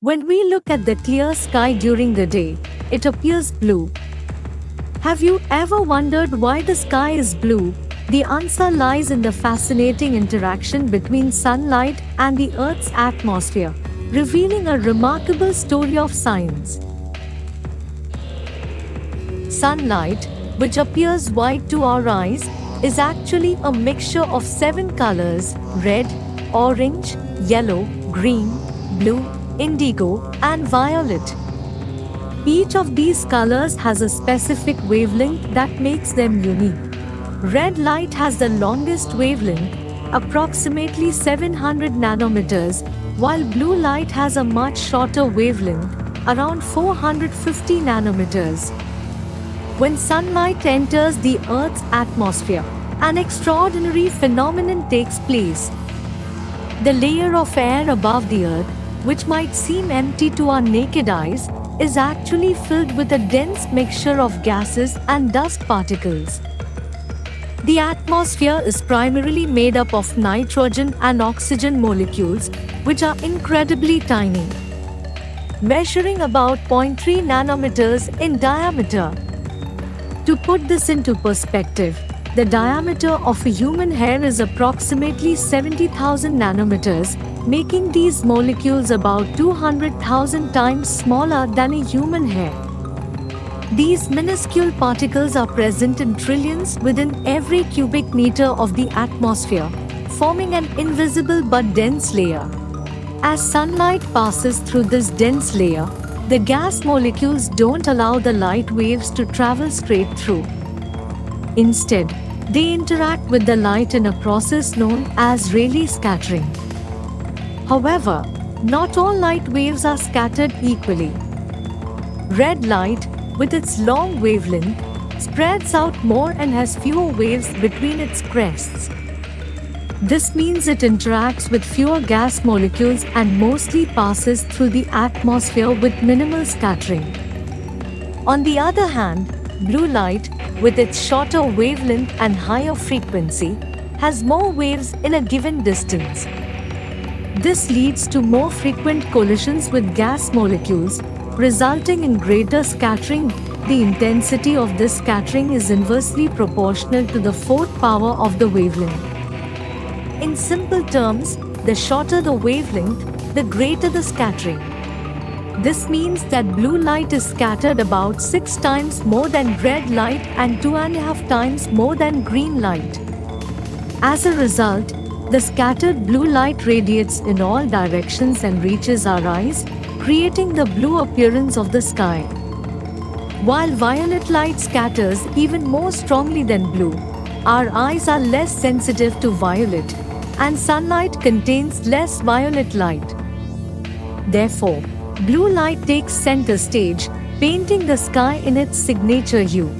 When we look at the clear sky during the day, it appears blue. Have you ever wondered why the sky is blue? The answer lies in the fascinating interaction between sunlight and the Earth's atmosphere, revealing a remarkable story of science. Sunlight, which appears white to our eyes, is actually a mixture of 7 colors: red, orange, yellow, green, blue, indigo, and violet. Each of these colors has a specific wavelength that makes them unique. Red light has the longest wavelength, approximately 700 nanometers, while blue light has a much shorter wavelength, around 450 nanometers. When sunlight enters the Earth's atmosphere, an extraordinary phenomenon takes place. The layer of air above the Earth, which might seem empty to our naked eyes, is actually filled with a dense mixture of gases and dust particles. The atmosphere is primarily made up of nitrogen and oxygen molecules, which are incredibly tiny, measuring about zero point 0.3 nanometers in diameter. To put this into perspective, the diameter of a human hair is approximately 70,000 nanometers, making these molecules about 200,000 times smaller than a human hair. These minuscule particles are present in trillions within every cubic meter of the atmosphere, forming an invisible but dense layer. As sunlight passes through this dense layer, the gas molecules don't allow the light waves to travel straight through. Instead, they interact with the light in a process known as Rayleigh scattering. However, not all light waves are scattered equally. Red light, with its long wavelength, spreads out more and has fewer waves between its crests. This means it interacts with fewer gas molecules and mostly passes through the atmosphere with minimal scattering. On the other hand, blue light, with its shorter wavelength and higher frequency, has more waves in a given distance. This leads to more frequent collisions with gas molecules, resulting in greater scattering. The intensity of this scattering is inversely proportional to the fourth power of the wavelength. In simple terms, the shorter the wavelength, the greater the scattering. This means that blue light is scattered about 6 times more than red light and 2.5 times more than green light. As a result, the scattered blue light radiates in all directions and reaches our eyes, creating the blue appearance of the sky. While violet light scatters even more strongly than blue, our eyes are less sensitive to violet, and sunlight contains less violet light. Therefore, blue light takes center stage, painting the sky in its signature hue.